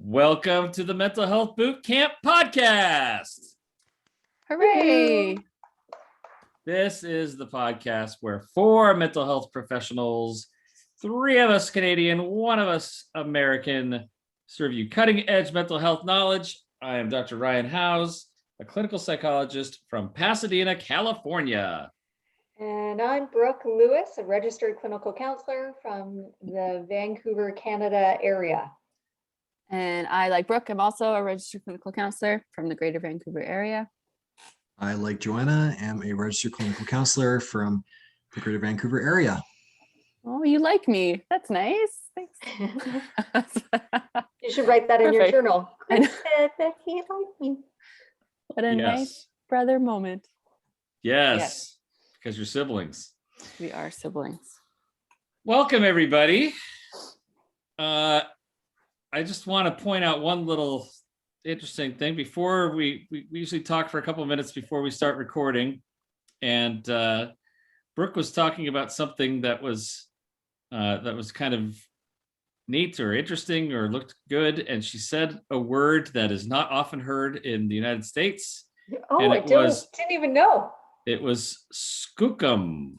Welcome to the Mental Health Boot Camp podcast. Hooray! This is the podcast where 4 mental health professionals, 3 of us Canadian, 1 of us American, serve you cutting edge mental health knowledge. I am Dr. Ryan Howes, a clinical psychologist from Pasadena, California. And I'm Brooke Lewis, a registered clinical counselor from the Vancouver, Canada area. And I, like Brooke, I'm also a registered clinical counselor from the Greater Vancouver area. I, like Joanna, am a registered clinical counselor from the Greater Vancouver area. Oh, you like me. That's nice. Thanks. You should write that in your Perfect. journal. I know. Chris said that he liked me. What a nice brother moment. Yes, because you're siblings. We are siblings. Welcome, everybody. I just want to point out one little interesting thing before we usually talk for a couple of minutes before we start recording. And Brooke was talking about something that was kind of neat or interesting or looked good. And she said a word that is not often heard in the United States. Oh, And I didn't even know. It was skookum.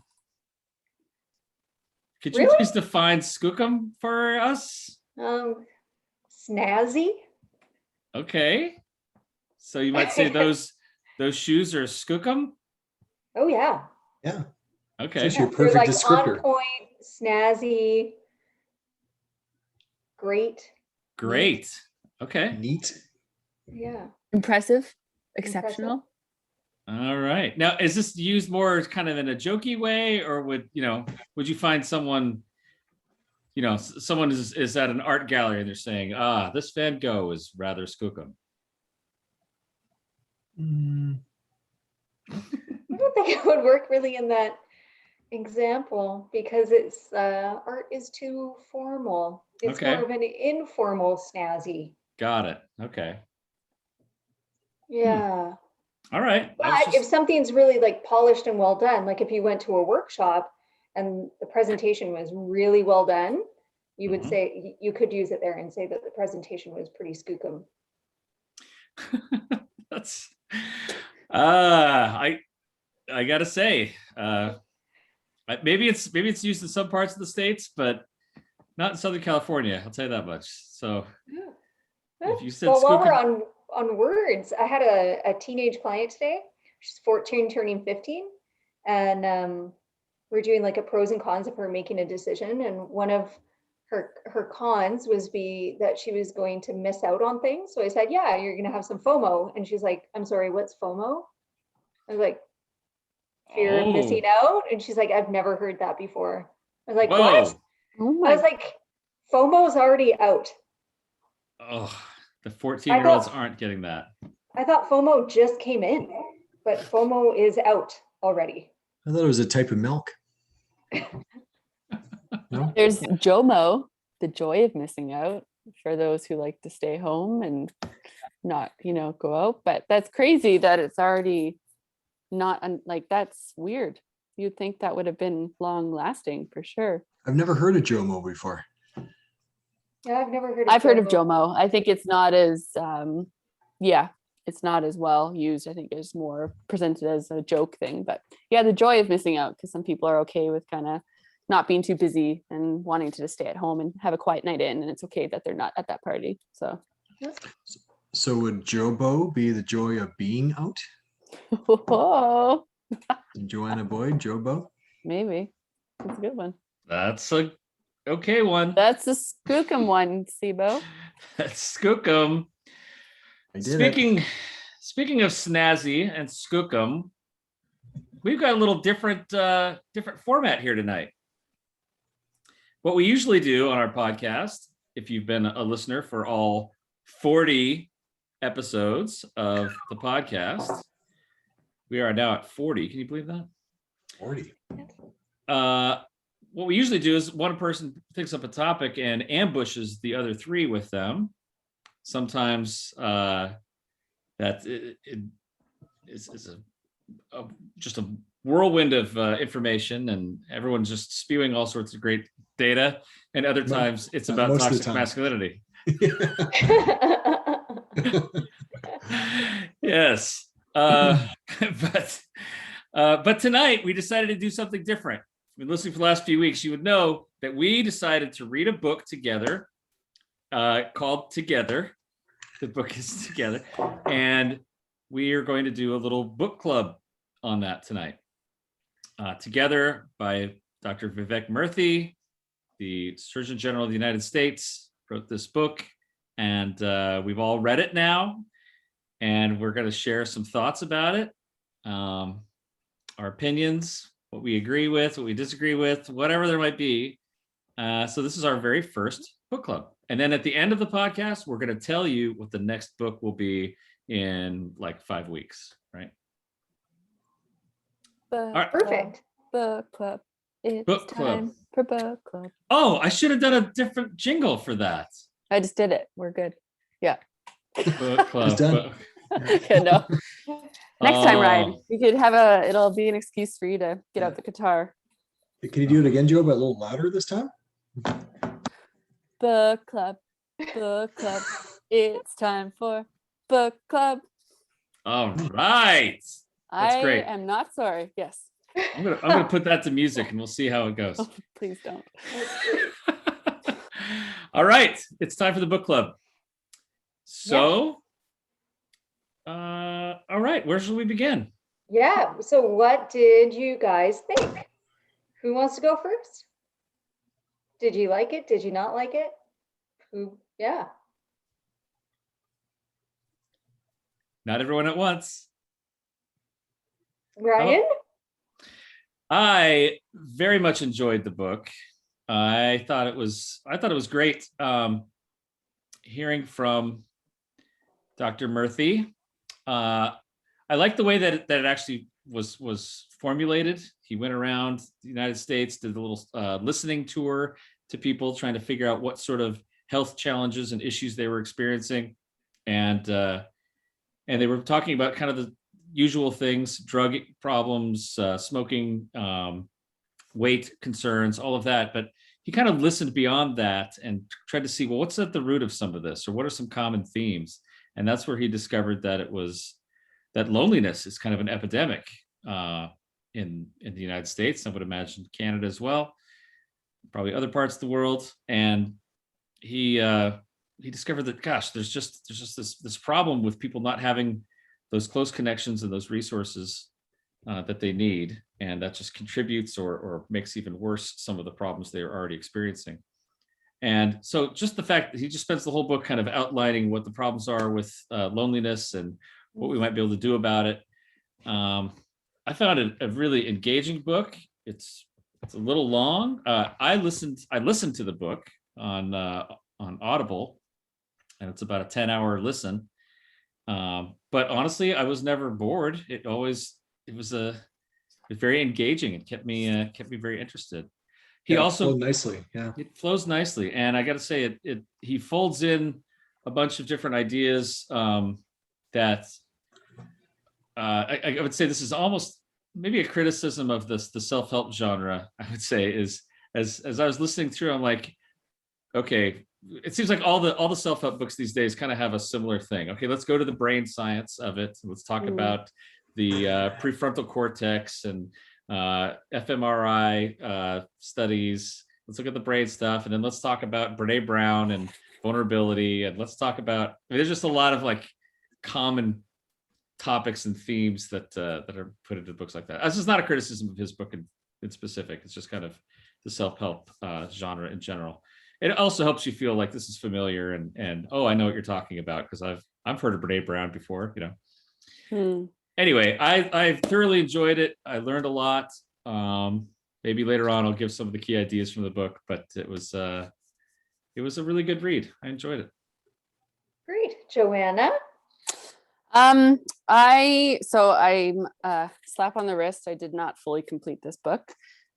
Could you Really? please define skookum for us? Snazzy. Okay. So you might say those shoes are skookum? Oh yeah. Yeah. Okay. It's your They're perfect like descriptor. on point, snazzy, great. Great. Okay. Neat. Yeah. Impressive. Exceptional. All right. Now, is this used more kind of in a jokey way, or would you find someone, someone is at an art gallery and they're saying, this Van Gogh is rather skookum? I don't think it would work really in that example because it's art is too formal. It's Okay. more of an informal snazzy. Got it. Okay. Yeah. All right. But if something's really like polished and well done, like if you went to a workshop and the presentation was really well done, you would say, you could use it there and say that the presentation was pretty skookum. That's I gotta say, maybe it's used in some parts of the States, but not in Southern California. I'll tell you that much. So if you said well, while skookum, we're on words, I had a teenage client today. She's 14, turning 15, and we're doing like a pros and cons of her making a decision. And one of her cons was that she was going to miss out on things. So I said, yeah, you're going to have some FOMO. And she's like, I'm sorry, what's FOMO? I was like, fear of missing out. And she's like, I've never heard that before. I was like, whoa. what? I was like, FOMO's already out. Oh, the 14-year-olds aren't getting that. I thought FOMO just came in, but FOMO is out already. I thought it was a type of milk. No? There's JOMO, the joy of missing out, for those who like to stay home and not, go out. But that's crazy that it's already not that's weird. You'd think that would have been long lasting for sure. I've never heard of JOMO before. Yeah, I've never heard of I've heard of JOMO. I think it's not as it's not as well used. I think it's more presented as a joke thing. But yeah, the joy of missing out, because some people are okay with kind of not being too busy and wanting to just stay at home and have a quiet night in, and it's okay that they're not at that party. So would Jobo be the joy of being out? Oh, Joanna Boyd, Jobo? maybe. That's a good one. That's a okay one. That's a skookum one, Sibo. That's skookum. Speaking of snazzy and skookum, we've got a little different format here tonight. What we usually do on our podcast, if you've been a listener for all 40 episodes of the podcast, we are now at 40. Can you believe that? 40. What we usually do is one person picks up a topic and ambushes the other 3 with them. Sometimes that is just a whirlwind of information, and everyone's just spewing all sorts of great data, and other times it's about most of the toxic time. masculinity. Yes. But tonight we decided to do something different. If you've been listening for the last few weeks, you would know that we decided to read a book together called Together. The book is Together. And we are going to do a little book club on that tonight. Together by Dr. Vivek Murthy, the Surgeon General of the United States, wrote this book. And we've all read it now. And we're going to share some thoughts about it, our opinions, what we agree with, what we disagree with, whatever there might be. So this is our very first book club. And then at the end of the podcast, we're going to tell you what the next book will be in like 5 weeks, right? Book right. Perfect. Book club. It's Book club. time for book club. Oh, I should have done a different jingle for that. I just did it. We're good. Yeah. Book club. It's done. Okay, no. Next time, Ryan, Oh. we could have it'll be an excuse for you to get out the guitar. Can you do it again, Joe, but a little louder this time? Book club. Book club. It's time for book club. All right. I great. am not sorry. Yes. I'm gonna put that to music and we'll see how it goes. Oh, please don't. All right, it's time for the book club. So, all right, where should we begin? Yeah. So what did you guys think? Who wants to go first? Did you like it? Did you not like it? Yeah. Not everyone at once. Ryan? I very much enjoyed the book. I thought it was great hearing from Dr. Murthy. I like the way that it actually was formulated. He went around the United States, did a little listening tour to people, trying to figure out what sort of health challenges and issues they were experiencing, and they were talking about kind of the usual things: drug problems, smoking, weight concerns, all of that. But he kind of listened beyond that and tried to see, well, what's at the root of some of this, or what are some common themes? And that's where he discovered that it was that loneliness is kind of an epidemic in the United States. I would imagine Canada as well, probably other parts of the world. And he discovered that, gosh, there's just this problem with people not having those close connections and those resources that they need, and that just contributes or makes even worse some of the problems they are already experiencing. And so just the fact that he just spends the whole book kind of outlining what the problems are with loneliness and what we might be able to do about it. I found it a really engaging book. It's a little long. I listened to the book on Audible, and it's about a 10-hour listen. But honestly, I was never bored. It was very engaging. It kept me very interested. He also flowed nicely. Yeah. It flows nicely, and I got to say, he folds in a bunch of different ideas that I would say this is almost maybe a criticism of the self-help genre. I would say is as I was listening through, I'm like, okay, it seems like all the self-help books these days kind of have a similar thing. Okay, let's go to the brain science of it. Let's talk about the prefrontal cortex and fMRI studies. Let's look at the brain stuff, and then let's talk about Brene Brown and vulnerability, and let's talk about. There's just a lot of like common topics and themes that are put into books like that. This is not a criticism of his book in specific. It's just kind of the self-help genre in general. It also helps you feel like this is familiar and oh, I know what you're talking about because I've heard of Brene Brown before, you know. Anyway, I thoroughly enjoyed it. I learned a lot. Maybe later on I'll give some of the key ideas from the book, but it was a really good read. I enjoyed it. Great. Joanna? I'm slap on the wrist. I did not fully complete this book.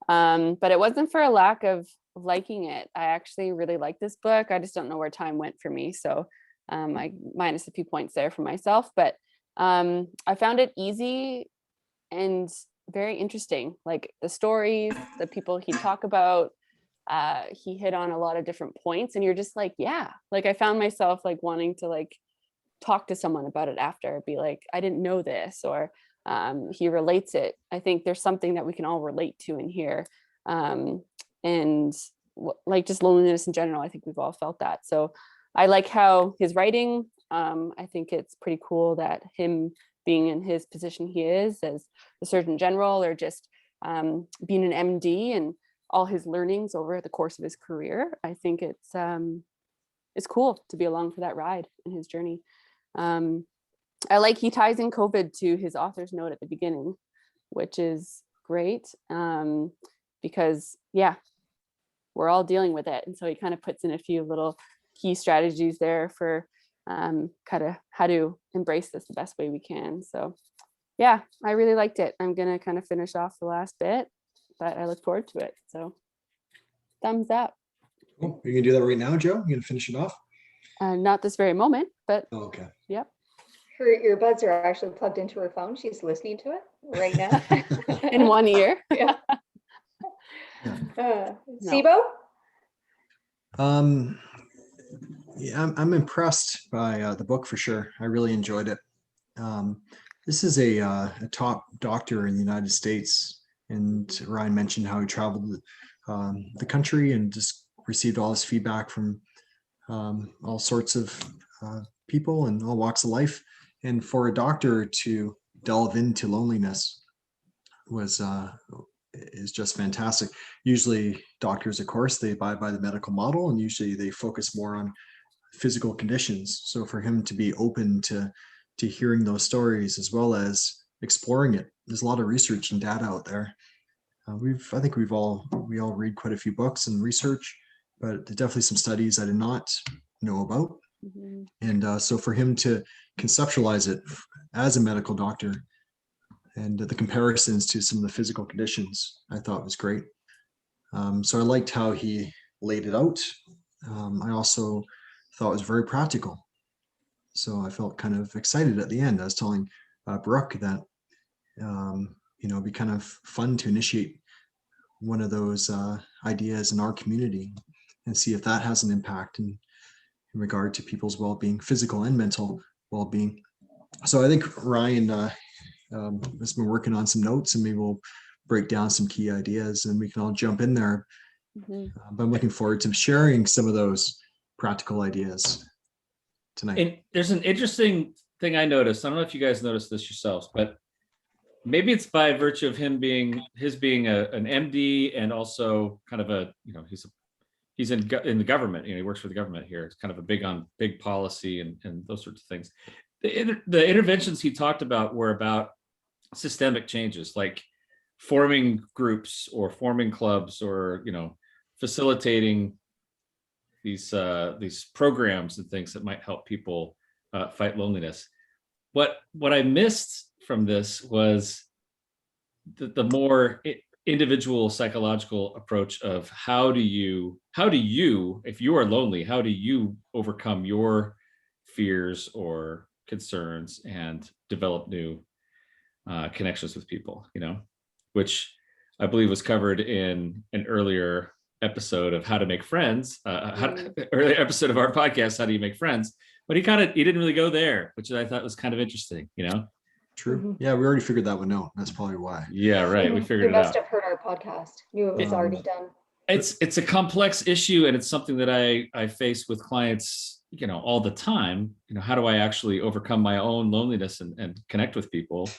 But it wasn't for a lack of liking it. I actually really like this book. I just don't know where time went for me. So I minus a few points there for myself, but I found it easy and very interesting. Like the stories, the people he talked about, he hit on a lot of different points, and you're just like, yeah, like I found myself like wanting to like talk to someone about it after, be like, I didn't know this, or he relates it. I think there's something that we can all relate to in here. And like just loneliness in general, I think we've all felt that. So I like how his writing, I think it's pretty cool that him being in his position he is as the Surgeon General, or just being an MD and all his learnings over the course of his career. I think it's cool to be along for that ride in his journey. I like he ties in COVID to his author's note at the beginning, which is great, because yeah, we're all dealing with it. And so he kind of puts in a few little key strategies there for kind of how to embrace this the best way we can. So yeah, I really liked it. I'm gonna kind of finish off the last bit, but I look forward to it. So thumbs up. Cool. Are you gonna do that right now, Joe? You gonna finish it off? Not this very moment, but Oh, okay. yep. Her earbuds are actually plugged into her phone. She's listening to it right now. In one ear. Yeah. No. Sibo? Yeah, I'm impressed by the book for sure. I really enjoyed it. This is a top doctor in the United States, and Ryan mentioned how he traveled the country and just received all this feedback from all sorts of people and all walks of life. And for a doctor to delve into loneliness is just fantastic. Usually doctors, of course, they abide by the medical model, and usually they focus more on physical conditions. So for him to be open to hearing those stories as well as exploring it, there's a lot of research and data out there. I think we all read quite a few books and research, but definitely some studies I did not know about. Mhm. And so for him to conceptualize it as a medical doctor and the comparisons to some of the physical conditions, I thought was great. So I liked how he laid it out. I also thought it was very practical. So I felt kind of excited at the end. I was telling Brooke that, it'd be kind of fun to initiate one of those ideas in our community and see if that has an impact in regard to people's well-being, physical and mental well-being. So I think Ryan has been working on some notes, and maybe we'll break down some key ideas and we can all jump in there. Mhm. But I'm looking forward to sharing some of those practical ideas tonight. And there's an interesting thing I noticed. I don't know if you guys noticed this yourselves, but maybe it's by virtue of him being an MD and also kind of he's in the government. He works for the government here. It's kind of a big policy and those sorts of things. The interventions he talked about were about systemic changes, like forming groups or forming clubs, or facilitating these programs and things that might help people fight loneliness. What I missed from this was the more individual psychological approach of how do you, if you are lonely, how do you overcome your fears or concerns and develop new connections with people, which I believe was covered in an earlier episode of How to Make Friends, earlier episode of our podcast, How Do You Make Friends? But he didn't really go there, which I thought was kind of interesting, True. Mhm. Yeah, we already figured that one out. That's probably why. Yeah, right. We figured it must out. have heard our podcast. Knew it was already done. It's a complex issue, and it's something that I face with clients, all the time. How do I actually overcome my own loneliness and connect with people?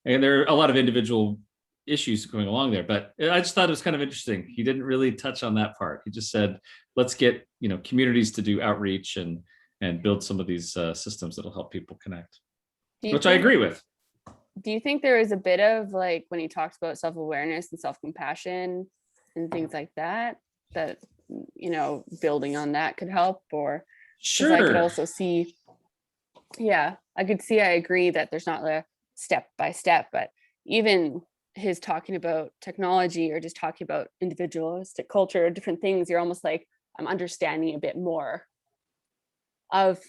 And there are a lot of individual issues going along there, but I just thought it was kind of interesting. He didn't really touch on that part. He just said, let's get communities to do outreach and build some of these systems that'll help people connect, which I agree with. Do you think there is a bit of like when he talks about self-awareness and self-compassion and things like that building on that could help? Or 'cause Sure. I could also see, I agree that there's not a step by step, but even his talking about technology or just talking about individualistic culture, different things, you're almost like, I'm understanding a bit more of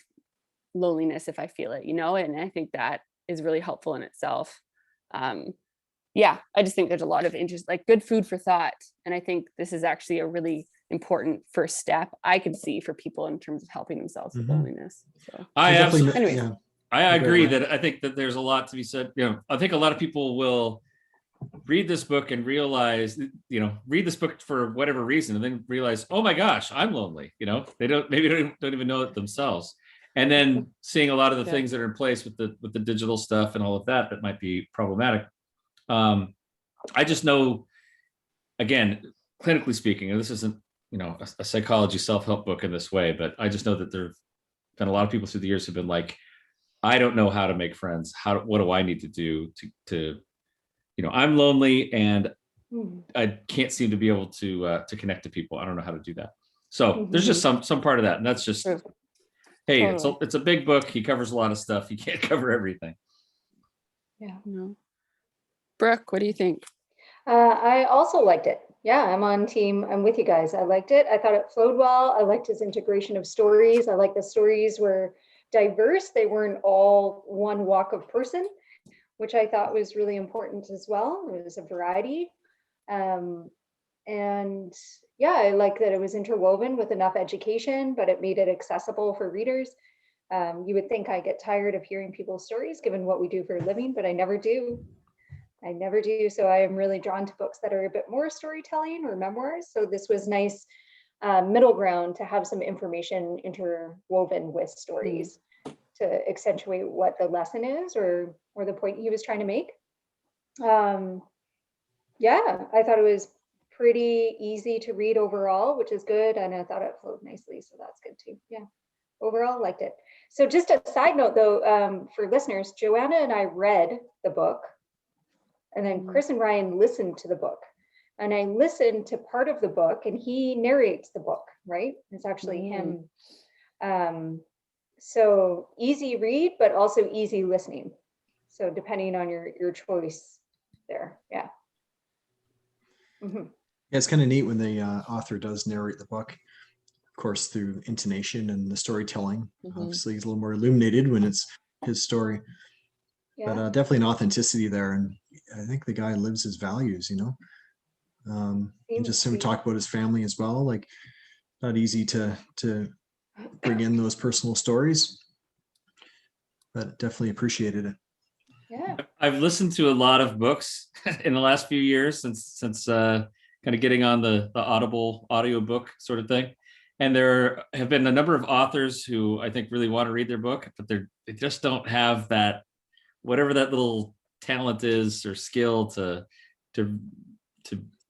loneliness if I feel it, and I think that is really helpful in itself. I just think there's a lot of interest, like good food for thought. And I think this is actually a really important first step I could see for people in terms of helping themselves with Mhm. loneliness. So I So definitely, absolutely, anyways. yeah. I Go agree ahead. that I think that there's a lot to be said. I think a lot of people will read this book and realize, read this book for whatever reason, and then realize, oh my gosh, I'm lonely. They don't even know it themselves. And then seeing a lot of the Yeah. things that are in place with the digital stuff and all of that might be problematic. I just know, again, clinically speaking, and this isn't, a psychology self-help book in this way, but I just know that there have been a lot of people through the years who've been like, I don't know how to make friends. What do I need to do to I'm lonely and Mhm. I can't seem to be able to connect to people. I don't know how to do that. So there's just Mhm. some part of that, and that's just, True. hey, Totally. it's a big book. He covers a lot of stuff. You can't cover everything. Yeah. No. Brooke, what do you think? I also liked it. Yeah, I'm with you guys. I liked it. I thought it flowed well. I liked his integration of stories. I like the stories were diverse. They weren't all one walk of person, which I thought was really important as well. It was a variety. And yeah, I like that it was interwoven with enough education, but it made it accessible for readers. You would think I get tired of hearing people's stories given what we do for a living, but I never do. I never do. So I am really drawn to books that are a bit more storytelling or memoirs. So this was nice middle ground to have some information interwoven with stories to accentuate what the lesson is or the point he was trying to make. Yeah, I thought it was pretty easy to read overall, which is good. And I thought it flowed nicely. So that's good too. Yeah, overall liked it. So just a side note though, for listeners, Joanna and I read the book. And then Chris and Ryan listened to the book. And I listened to part of the book and he narrates the book, right? It's actually him. So easy read, but also easy listening. So depending on your choice there. Yeah. Yeah, it's kind of neat when the author does narrate the book, of course, through intonation and the storytelling. Obviously, he's a little more illuminated when it's his story. Yeah. But definitely an authenticity there. And I think the guy lives his values, and just him talk about his family as well. Like, not easy to bring in those personal stories, but definitely appreciated it. Yeah. I've listened to a lot of books in the last few years since kind of getting on the Audible audiobook sort of thing. And there have been a number of authors who I think really want to read their book, but they just don't have that, whatever that little talent is or skill to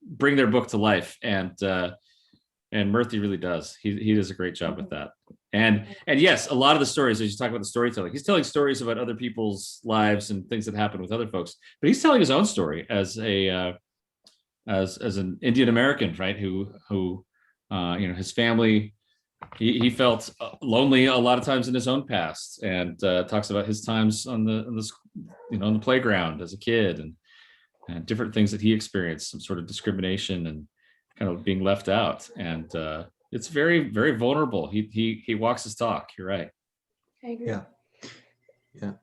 bring their book to life. And Murthy really does. He does a great job with that. And yes, a lot of the stories, as you talk about the storytelling, he's telling stories about other people's lives and things that happen with other folks, but he's telling his own story as as an Indian American, right? Who his family, he felt lonely a lot of times in his own past, and talks about his times on the playground as a kid, and different things that he experienced, some sort of discrimination and kind of being left out. And it's very, very vulnerable. He walks his talk. You're right. I agree. Yeah.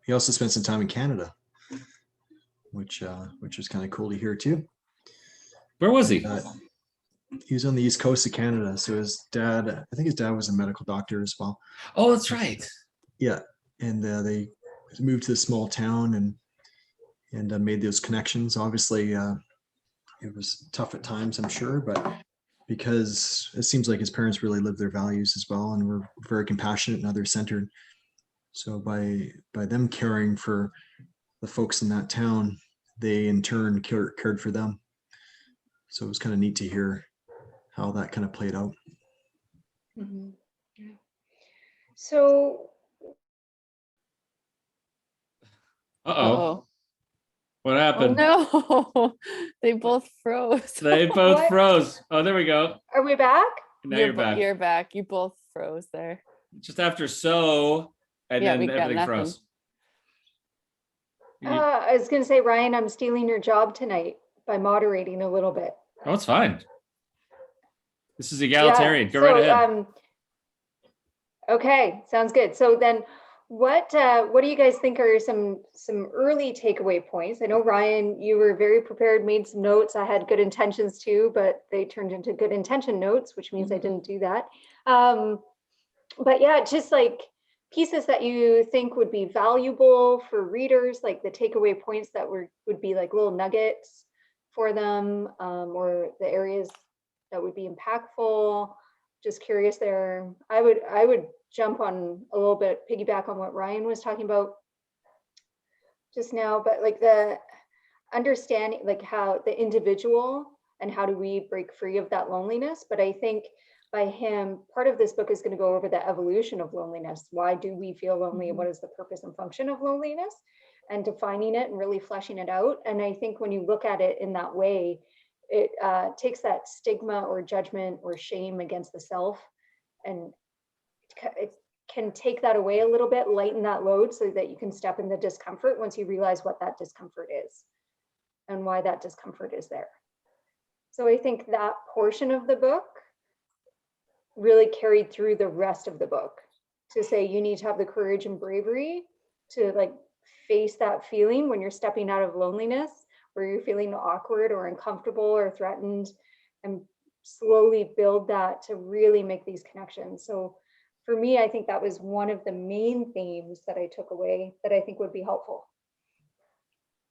He also spent some time in Canada, which was kind of cool to hear too. Where was he? He was on the east coast of Canada. So I think his dad was a medical doctor as well. Oh, that's right. Yeah. And they moved to a small town and made those connections. Obviously, it was tough at times, I'm sure, but because it seems like his parents really lived their values as well and were very compassionate and other-centered. So by them caring for the folks in that town, they in turn cared for them. So it was kind of neat to hear how that kind of played out. Mm-hmm. Yeah. So Uh-oh. What oh happened? No, they both froze. They both What? froze. Oh, there we go. are we back? Now you're back. You're back. You both froze there. Just after so, and Yeah, then we got everything nothing. froze. I was gonna say, Ryan, I'm stealing your job tonight by moderating a little bit. Oh, it's fine. This is egalitarian. Go right ahead. Okay, sounds good. So then what do you guys think are some early takeaway points? I know, Ryan, you were very prepared, made some notes. I had good intentions too, but they turned into good intention notes, which means I didn't do that. But yeah, just like pieces that you think would be valuable for readers, like the takeaway points that would be like little nuggets for them, or the areas that would be impactful. Just curious there. I would jump on a little bit, piggyback on what Ryan was talking about just now, but like the understanding, like how the individual and how do we break free of that loneliness. But I think by him, part of this book is going to go over the evolution of loneliness. Why do we feel lonely? What is the purpose and function of loneliness? And defining it and really fleshing it out. And I think when you look at it in that way, it takes that stigma or judgment or shame against the self, and it can take that away a little bit, lighten that load so that you can step in the discomfort once you realize what that discomfort is and why that discomfort is there. So I think that portion of the book really carried through the rest of the book, to say you need to have the courage and bravery to like face that feeling when you're stepping out of loneliness, where you're feeling awkward or uncomfortable or threatened, and slowly build that to really make these connections. So for me, I think that was one of the main themes that I took away that I think would be helpful.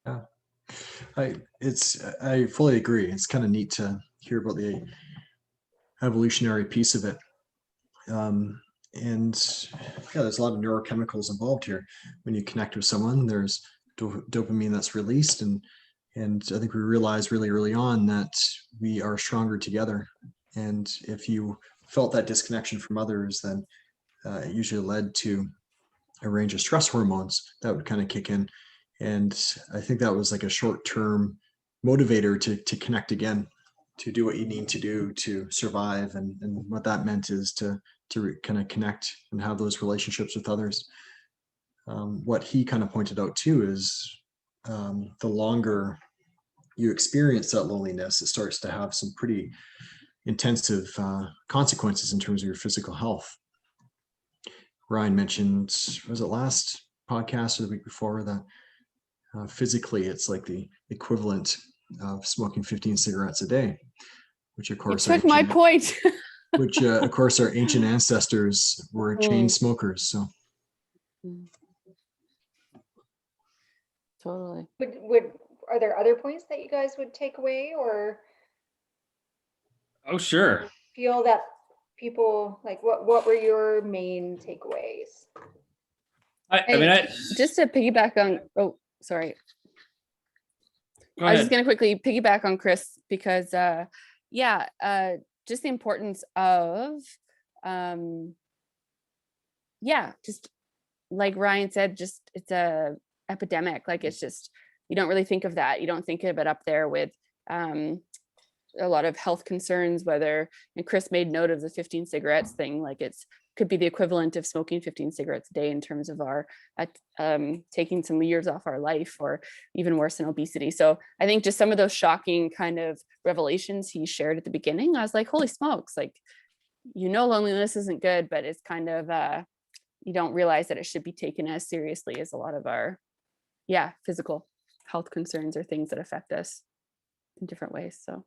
Yeah, I fully agree. It's kind of neat to hear about the evolutionary piece of it. And yeah, there's a lot of neurochemicals involved here. When you connect with someone, there's dopamine that's released, and I think we realized really early on that we are stronger together. And if you felt that disconnection from others, then it usually led to a range of stress hormones that would kind of kick in. And I think that was like a short-term motivator to connect again, to do what you need to do to survive. And what that meant is to kind of connect and have those relationships with others. What he kind of pointed out too is the longer you experience that loneliness, it starts to have some pretty intensive consequences in terms of your physical health. Ryan mentioned, was it last podcast or the week before, that physically it's like the equivalent of smoking 15 cigarettes a day, which of course took my point. which of course our ancient ancestors were chain smokers. So Totally. Are there other points that you guys would take away, or Oh, sure. feel that people like, what were your main takeaways? I mean, Just to piggyback on, oh, sorry. go I was ahead. just going to quickly piggyback on Chris because, just the importance of, just like Ryan said, just it's a epidemic. Like it's just, you don't really think of that. You don't think of it up there with a lot of health concerns, whether, and Chris made note of the 15 cigarettes thing, like it's could be the equivalent of smoking 15 cigarettes a day in terms of our taking some years off our life, or even worse than obesity. So I think just some of those shocking kind of revelations he shared at the beginning, I was like, holy smokes, like, loneliness isn't good, but it's kind of, you don't realize that it should be taken as seriously as a lot of our, physical health concerns or things that affect us in different ways. So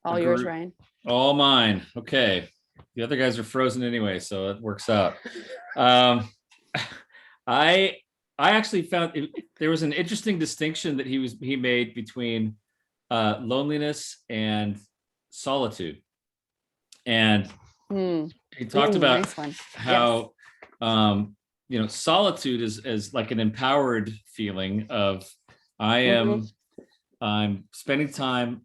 all yours, Ryan. All mine. Okay. The other guys are frozen anyway, so it works out. I actually found there was an interesting distinction that he made between loneliness and solitude, and he talked about nice how solitude is like an empowered feeling of I'm spending time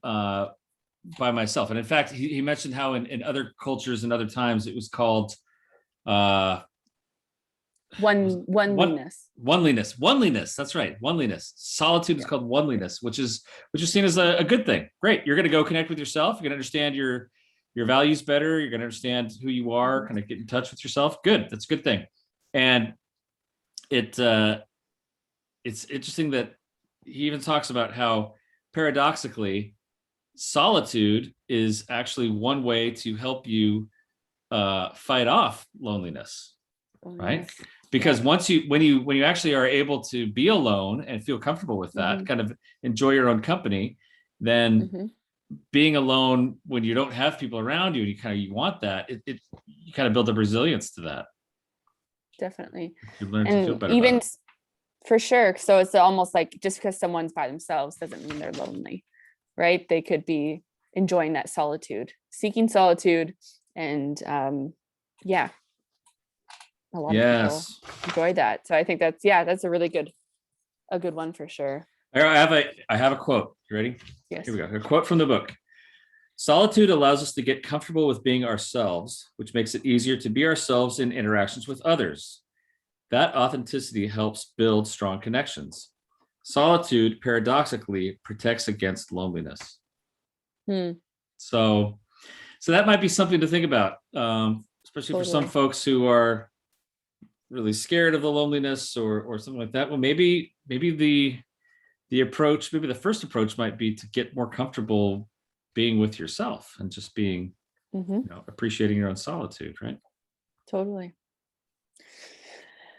by myself. And in fact, he mentioned how in other cultures and other times it was called oneliness. That's right, oneliness. Solitude is called oneliness, which is seen as a good thing. Great, you're going to go connect with yourself. You're going to understand your values better. You're going to understand who you are. Kind of get in touch with yourself. Good, that's a good thing. And it's interesting that he even talks about how paradoxically, solitude is actually one way to help you fight off loneliness. right? Because when you actually are able to be alone and feel comfortable with that, kind of enjoy your own company, then being alone when you don't have people around you and you want that, you kind of build up resilience to that. Definitely. You learn to feel And better even about it. for sure. So it's almost like just because someone's by themselves doesn't mean they're lonely, right? They could be enjoying that solitude, seeking solitude. And yeah, a lot of people enjoy that. So I think that's a really good one for sure. I have a quote. You ready? Yes. Here we go. A quote from the book. Solitude allows us to get comfortable with being ourselves, which makes it easier to be ourselves in interactions with others. That authenticity helps build strong connections. Solitude, paradoxically, protects against loneliness. So that might be something to think about, especially for some folks who are really scared of the loneliness or something like that. Well, maybe the approach, maybe the first approach might be to get more comfortable being with yourself and just being, appreciating your own solitude, right? Totally.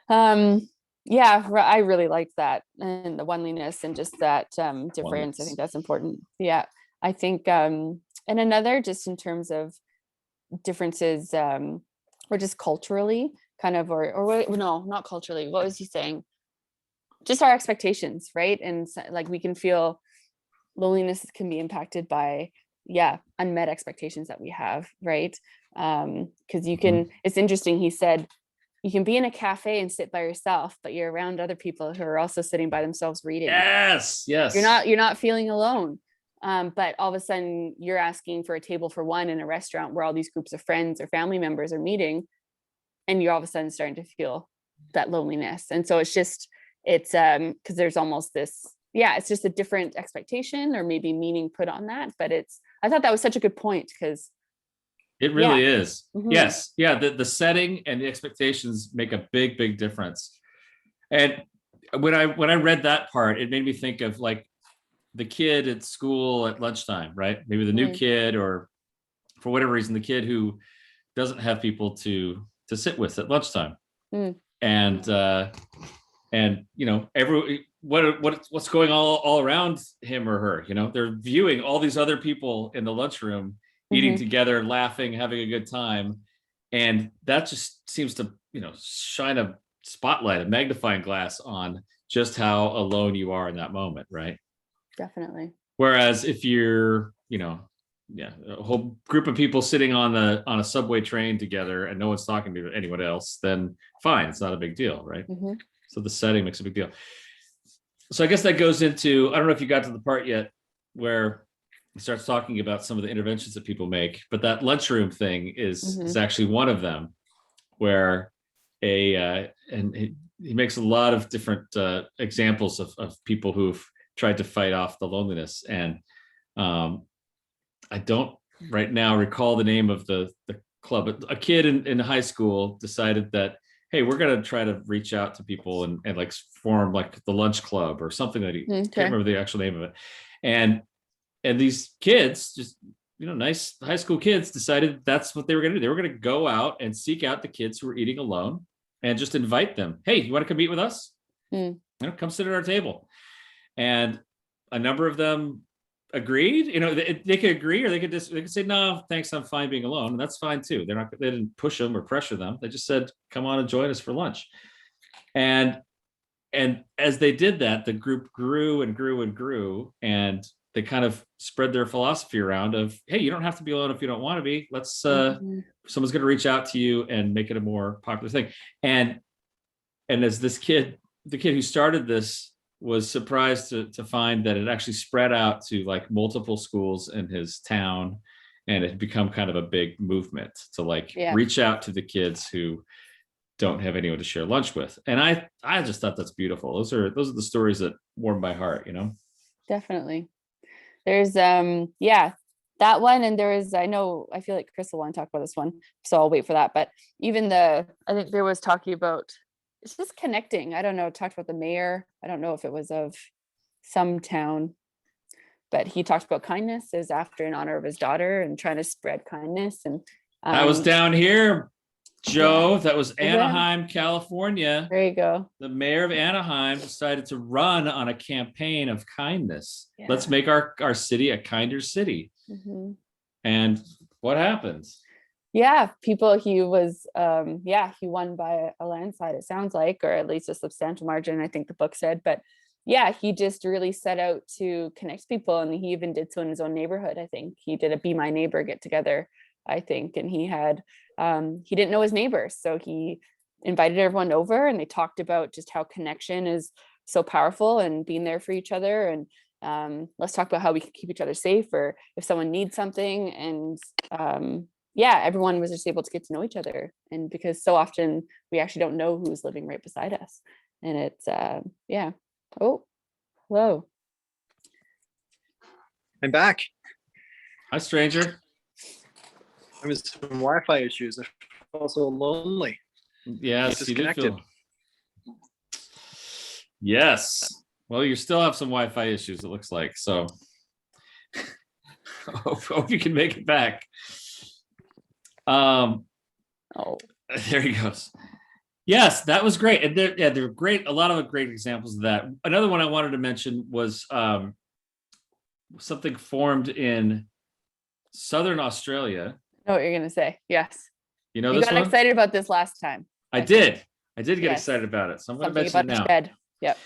I really liked that, and the oneliness and just that difference. I think that's important. Yeah, I think and another, just in terms of differences, or just culturally, kind of, or no, not culturally. What was he saying? Just our expectations, right? And like we can feel loneliness can be impacted by unmet expectations that we have, right? Because you can. It's interesting. He said, you can be in a cafe and sit by yourself, but you're around other people who are also sitting by themselves reading. Yes. You're not feeling alone. But all of a sudden you're asking for a table for one in a restaurant where all these groups of friends or family members are meeting, and you're all of a sudden starting to feel that loneliness. And so it's because there's almost this, it's just a different expectation or maybe meaning put on that. But I thought that was such a good point, because it really is. Yes. Yeah. The setting and the expectations make a big, big difference. And when I read that part, it made me think of like the kid at school at lunchtime, right? Maybe the new kid, or for whatever reason, the kid who doesn't have people to sit with at lunchtime. And what's going all around him or her, they're viewing all these other people in the lunchroom eating together, laughing, having a good time. And that just seems to, shine a spotlight, a magnifying glass on just how alone you are in that moment, right? Definitely. Whereas if you're, a whole group of people sitting on a subway train together and no one's talking to anyone else, then fine, it's not a big deal, right? So the setting makes a big deal. So I guess that goes into, I don't know if you got to the part yet where he starts talking about some of the interventions that people make, but that lunchroom thing is actually one of them, where and he makes a lot of different examples of people who've tried to fight off the loneliness. And I don't right now recall the name of the club, but a kid in high school decided that, hey, we're going to try to reach out to people and like form like the lunch club or something that he can't remember the actual name of it. And these kids, just, nice high school kids, decided that's what they were going to do. They were going to go out and seek out the kids who were eating alone and just invite them. Hey, you want to come eat with us? Come sit at our table. And a number of them agreed. They could agree, or they could say, no, thanks, I'm fine being alone. And that's fine too. They didn't push them or pressure them. They just said, come on and join us for lunch. And as they did that, the group grew and grew and grew, and they kind of spread their philosophy around of, hey, you don't have to be alone if you don't want to be. Let's someone's going to reach out to you and make it a more popular thing. And as the kid who started this was surprised to find that it actually spread out to like multiple schools in his town, and it had become kind of a big movement to reach out to the kids who don't have anyone to share lunch with. And I just thought that's beautiful. Those are the stories that warm my heart, Definitely. There's that one, and I feel like Chris will want to talk about this one, so I'll wait for that. But even I think there was talking about, it's just connecting. I don't know, talked about the mayor. I don't know if it was of some town, but he talked about kindness is after in honor of his daughter and trying to spread kindness. And I was down here Joe, that was it? Anaheim, California. There you go. The mayor of Anaheim decided to run on a campaign of kindness. Yeah. Let's make our city a kinder city. Mhm. And what happens? Yeah, he was, he won by a landslide, it sounds like, or at least a substantial margin, I think the book said. But yeah, he just really set out to connect people. And he even did so in his own neighborhood. I think he did a Be My Neighbor get together, I think. And he didn't know his neighbors. So he invited everyone over and they talked about just how connection is so powerful and being there for each other. And let's talk about how we can keep each other safe, or if someone needs something. And everyone was just able to get to know each other. And because so often we actually don't know who's living right beside us. And it's, Oh, hello. I'm back. Hi, stranger. I'm with some Wi-Fi issues. I felt so lonely. Yes, you do Disconnected. feel. Yes. Well, you still have some Wi-Fi issues, it looks like. So hope you can make it back. Oh, There he goes. Yes, that was great. And there were great, a lot of great examples of that. Another one I wanted to mention was something formed in Southern Australia. I know what you're gonna say. Yes. You know You this got one? excited about this last time. I did get Yes. excited about it. So I'm going to Something mention about it the now. shed. Yep.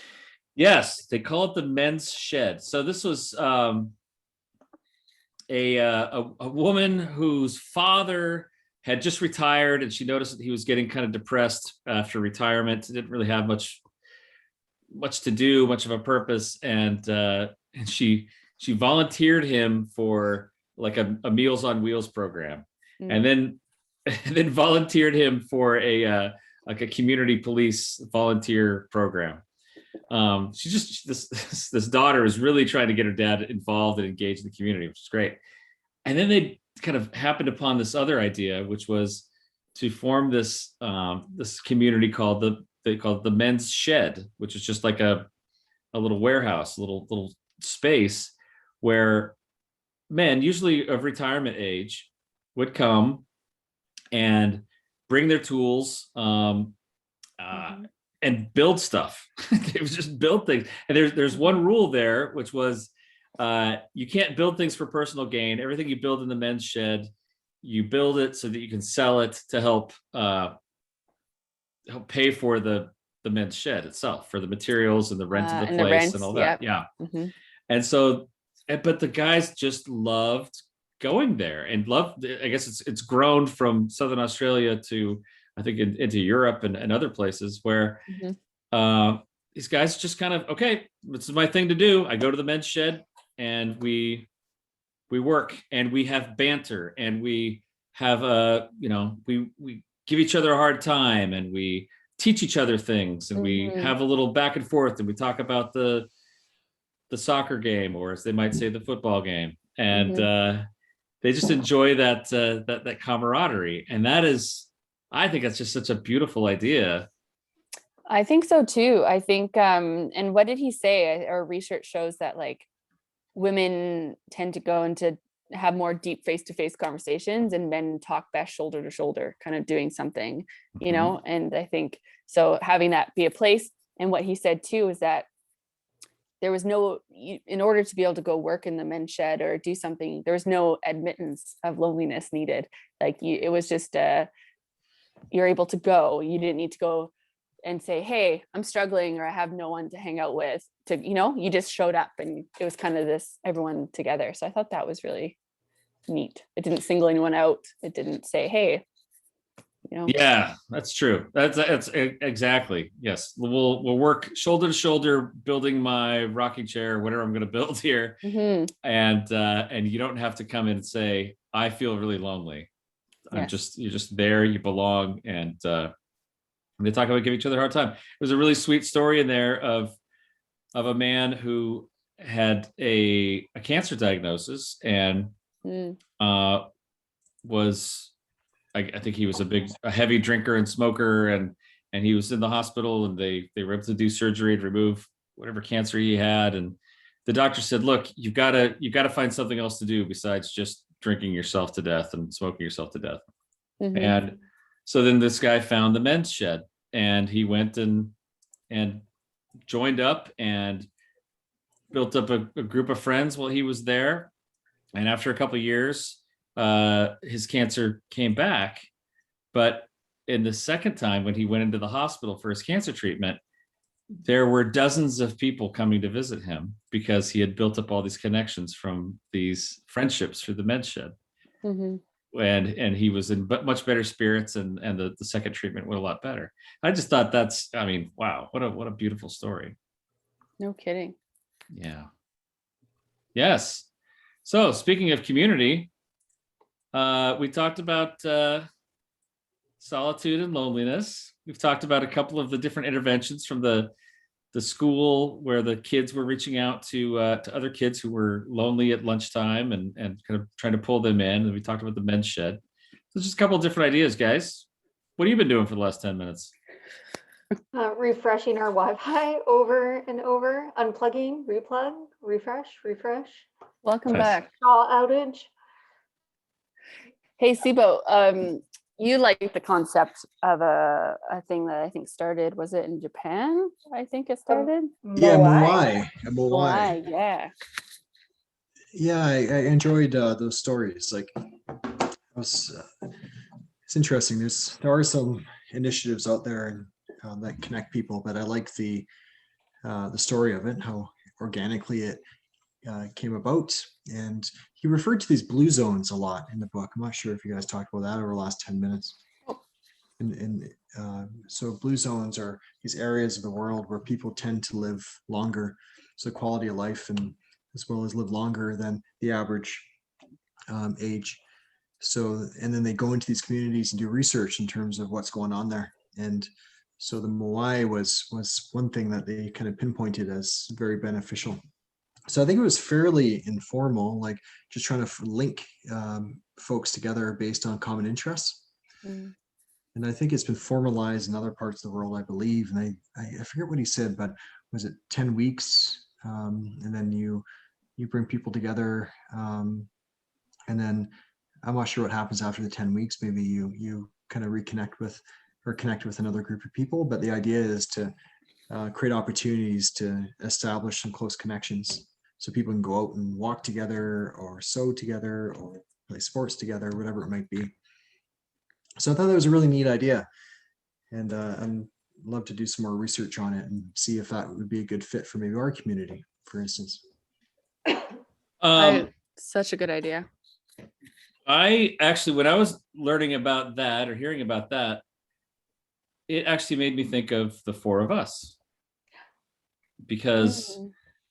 Yes, they call it the men's shed. So this was a woman whose father had just retired, and she noticed that he was getting kind of depressed after retirement. Didn't really have much to do, much of a purpose, and she volunteered him for like a Meals on Wheels program, and then volunteered him for a like a community police volunteer program. She just this daughter is really trying to get her dad involved and engaged in the community, which is great. And then they kind of happened upon this other idea, which was to form this this community called the men's shed, which is just like a little warehouse, a little space where men, usually of retirement age, would come and bring their tools and build stuff. They would just build things. And there's one rule there, which was you can't build things for personal gain. Everything you build in the men's shed, you build it so that you can sell it to help pay for the men's shed itself, for the materials and the rent of the and place the rents, and all that. yep. Yeah. Mhm. And so, but the guys just loved going there and loved, I guess it's grown from Southern Australia to, I think, into Europe and other places where these guys just kind of, okay, this is my thing to do. I go to the men's shed and we work and we have banter and we have we give each other a hard time and we teach each other things and we have a little back and forth and we talk about the soccer game, or as they might say, the football game. And they just enjoy that camaraderie. And that is, I think that's just such a beautiful idea. I think so too. I think, and what did he say? Our research shows that like women tend to go into have more deep face-to-face conversations, and men talk best shoulder to shoulder, kind of doing something, you know? And I think, so having that be a place, and what he said too, is that there was no, in order to be able to go work in the men's shed or do something, there was no admittance of loneliness needed. Like it was just, you're able to go, you didn't need to go and say, hey, I'm struggling, or I have no one to hang out with, to, you just showed up, and it was kind of this, everyone together. So I thought that was really neat. It didn't single anyone out. It didn't say, hey, Yeah, that's true. That's exactly. Yes. We'll work shoulder to shoulder, building my rocking chair, whatever I'm going to build here. And you don't have to come in and say, I feel really lonely. Yes. You're just there, you belong. And they talk about giving each other a hard time. There's a really sweet story in there of a man who had a cancer diagnosis and was, I think he was a heavy drinker and smoker, and he was in the hospital, and they were able to do surgery to remove whatever cancer he had. And the doctor said, look, you've got to find something else to do besides just drinking yourself to death and smoking yourself to death. And So then this guy found the men's shed, and he went and joined up and built up a group of friends while he was there. And after a couple of years, his cancer came back. But in the second time, when he went into the hospital for his cancer treatment, there were dozens of people coming to visit him because he had built up all these connections from these friendships through the men's shed. Mhm. And he was in much better spirits, and the second treatment went a lot better. I just thought that's, I mean, wow, what a beautiful story. No kidding. Yeah. Yes. So speaking of community, we talked about solitude and loneliness. We've talked about a couple of the different interventions from the school, where the kids were reaching out to other kids who were lonely at lunchtime and kind of trying to pull them in. And we talked about the men's shed. So just a couple of different ideas, guys. What have you been doing for the last 10 minutes? Refreshing our Wi-Fi over and over, unplugging, replug, refresh. Welcome Nice. back. All outage. Hey, Sibo, you like the concept of a thing that I think started, was it in Japan? I think it started. Yeah, Moai. Moai. Why? Yeah. Yeah, I enjoyed those stories. Like, it's interesting. There are some initiatives out there and that connect people, but I like the story of it, how organically it came about. And he referred to these blue zones a lot in the book. I'm not sure if you guys talked about that over the last 10 minutes. And so blue zones are these areas of the world where people tend to live longer, so quality of life, and as well as live longer than the average age. So, and then they go into these communities and do research in terms of what's going on there. And so the Moai was one thing that they kind of pinpointed as very beneficial. So I think it was fairly informal, like just trying to link folks together based on common interests. Mm. And I think it's been formalized in other parts of the world, I believe. And I forget what he said, but was it 10 weeks? And then you bring people together. And then I'm not sure what happens after the 10 weeks. Maybe you kind of reconnect with or connect with another group of people. But the idea is to create opportunities to establish some close connections, so people can go out and walk together or sew together or play sports together, whatever it might be. So I thought that was a really neat idea, and I'd love to do some more research on it and see if that would be a good fit for maybe our community, for instance. Such a good idea. I actually, when I was learning about that or hearing about that, it actually made me think of the four of us, because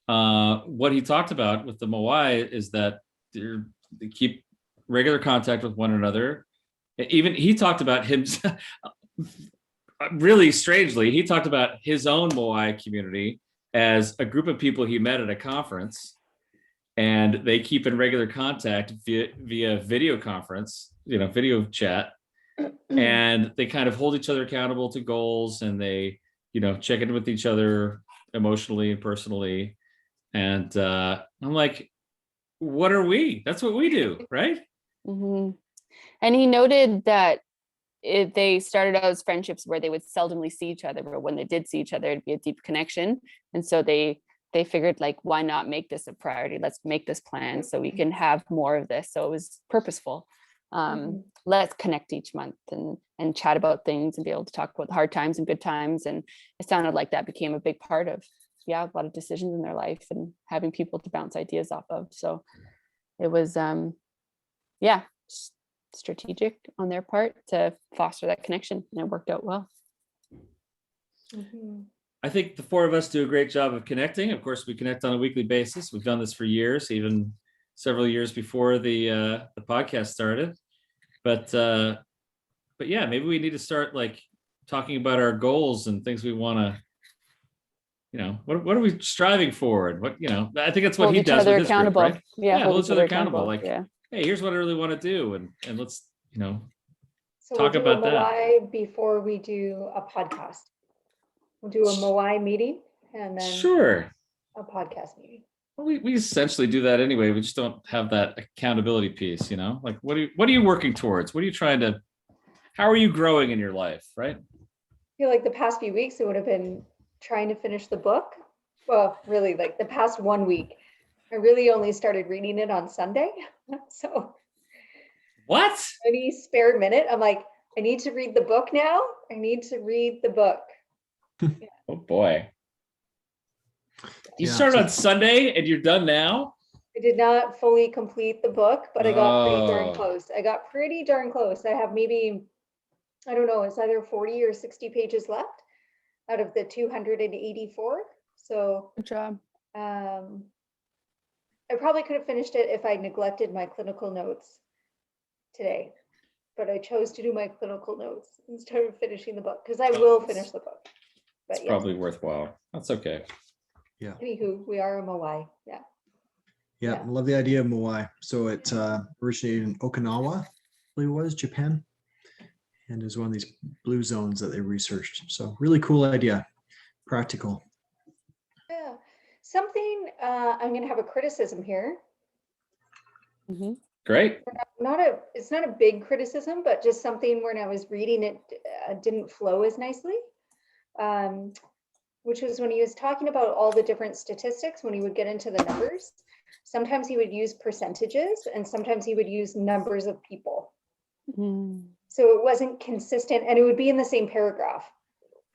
what he talked about with the Moai is that they keep regular contact with one another. Even he talked about him, really strangely, he talked about his own Moai community as a group of people he met at a conference, and they keep in regular contact via video conference, video chat, and they kind of hold each other accountable to goals, and they, check in with each other emotionally and personally. And I'm like, what are we? That's what we do, right? Mm-hmm. And he noted that they started out as friendships where they would seldomly see each other, but when they did see each other, it'd be a deep connection. And so they figured, like, why not make this a priority? Let's make this plan so we can have more of this. So it was purposeful. Let's connect each month and chat about things and be able to talk about the hard times and good times. And it sounded like that became a big part of, a lot of decisions in their life and having people to bounce ideas off of. So it was, strategic on their part to foster that connection, and it worked out well. I think the four of us do a great job of connecting. Of course, we connect on a weekly basis. We've done this for years, even several years before the podcast started. But yeah, maybe we need to start like talking about our goals and things we want to, what are we striving for? And what, I think that's what he does with his group, right? Yeah, hold each other accountable. Like, yeah. Hey, here's what I really want to do, and let's, So talk we'll do about a that. Moai before we do a podcast. We'll do a Moai meeting and then Sure. a podcast meeting. Well, we essentially do that anyway. We just don't have that accountability piece, Like, what are you working towards? What are you trying to? how are you growing in your life, right? I feel like the past few weeks, it would have been trying to finish the book. Well, really, like the past 1 week, I really only started reading it on Sunday. So What? any spare minute, I'm like, I need to read the book now. I need to read the book. Oh boy. You Yeah, started so- on Sunday and you're done now? I did not fully complete the book, but I got pretty darn Oh. close. I got pretty darn close. I have maybe, I don't know, it's either 40 or 60 pages left out of the 284. So Good job. I probably could have finished it if I neglected my clinical notes today, but I chose to do my clinical notes instead of finishing the book because I will finish the book. But It's yes, probably worthwhile. That's okay. anywho, we are in Hawaii. Yeah. Yeah, Yeah. I love the idea of Moai. So it originated in Okinawa, I believe it was, Japan, and is one of these blue zones that they researched. So really cool idea, practical. Yeah. Something, I'm going to have a criticism here. Hmm. Great. It's not a big criticism, but just something when I was reading it didn't flow as nicely. Which was when he was talking about all the different statistics, when he would get into the numbers, sometimes he would use percentages and sometimes he would use numbers of people. Mm. So it wasn't consistent and it would be in the same paragraph.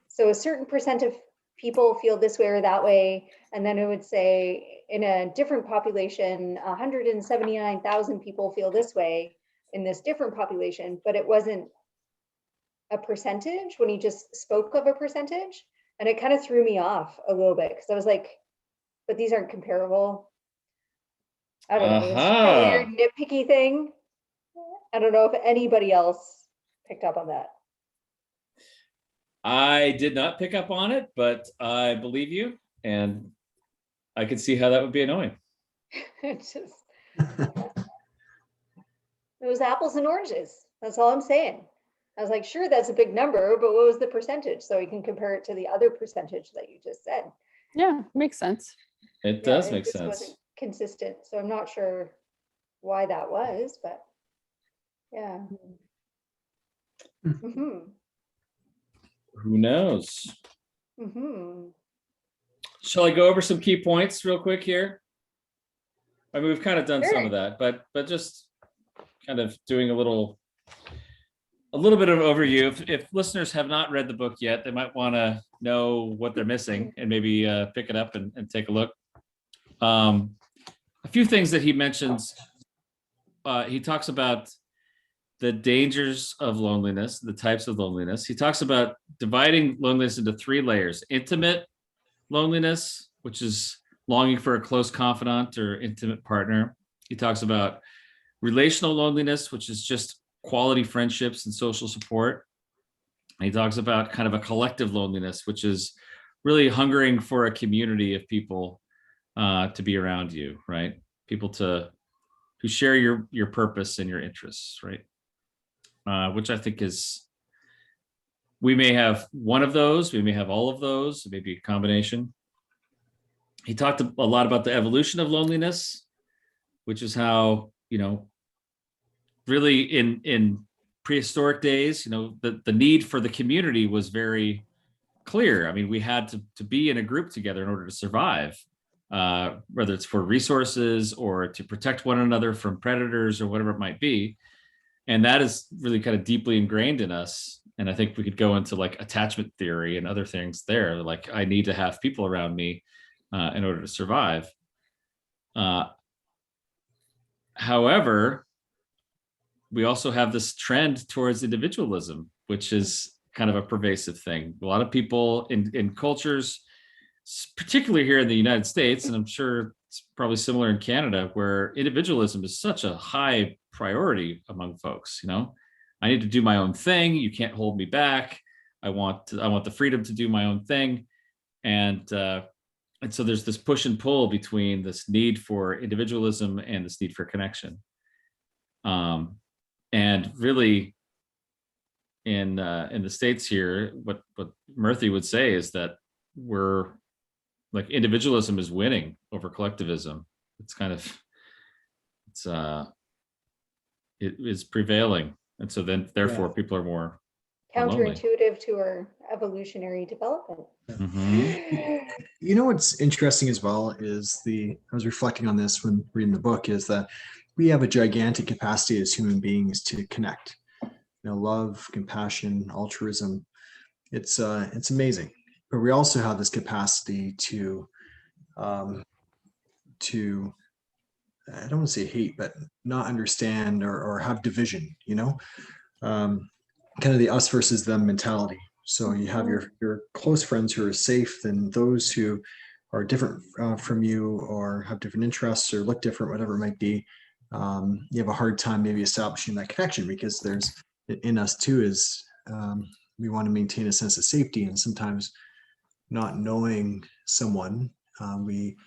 So a certain percent of people feel this way or that way. And then it would say in a different population, 179,000 people feel this way in this different population, but it wasn't a percentage when he just spoke of a percentage. And it kind of threw me off a little bit because I was like, but these aren't comparable. I don't know. It's just a weird nitpicky thing. I don't know if anybody else picked up on that. I did not pick up on it, but I believe you. And I could see how that would be annoying. It's just, it was apples and oranges. That's all I'm saying. I was like, sure, that's a big number, but what was the percentage? So we can compare it to the other percentage that you just said. Yeah, makes sense. It Yeah, does it make just sense. wasn't consistent. So I'm not sure why that was, but yeah. Mm-hmm. Who knows? Mm-hmm. Shall I go over some key points real quick here? I mean, we've kind of done some Sure. of that, but just kind of doing a little bit of overview. If listeners have not read the book yet, they might want to know what they're missing and maybe pick it up and take a look. A few things that he mentions. He talks about the dangers of loneliness, the types of loneliness. He talks about dividing loneliness into 3 layers: intimate loneliness, which is longing for a close confidant or intimate partner. He talks about relational loneliness, which is just quality friendships and social support. And he talks about kind of a collective loneliness, which is really hungering for a community of people to be around you, right? People who share your purpose and your interests, right? Which I think is, we may have one of those, we may have all of those, maybe a combination. He talked a lot about the evolution of loneliness, which is how, really in prehistoric days, the need for the community was very clear. I mean, we had to be in a group together in order to survive, whether it's for resources or to protect one another from predators or whatever it might be. And that is really kind of deeply ingrained in us. And I think we could go into like attachment theory and other things there. Like, I need to have people around me in order to survive. However, we also have this trend towards individualism, which is kind of a pervasive thing. A lot of people in cultures, particularly here in the United States, and I'm sure it's probably similar in Canada, where individualism is such a high priority among folks. I need to do my own thing. You can't hold me back. I want the freedom to do my own thing. And so there's this push and pull between this need for individualism and this need for connection. And really, in the States here, what Murthy would say is that we're like, individualism is winning over collectivism. It's kind of, it is prevailing. And so then therefore people are more lonely. Counterintuitive to our evolutionary development. Mhm. You know what's interesting as well is I was reflecting on this when reading the book, is that we have a gigantic capacity as human beings to connect. Love, compassion, altruism. It's amazing. But we also have this capacity to I don't want to say hate, but not understand or have division, kind of the us versus them mentality. So you have your close friends who are safe, then those who are different from you or have different interests or look different, whatever it might be. You have a hard time maybe establishing that connection, because there's in us too is we want to maintain a sense of safety, and sometimes not knowing someone, we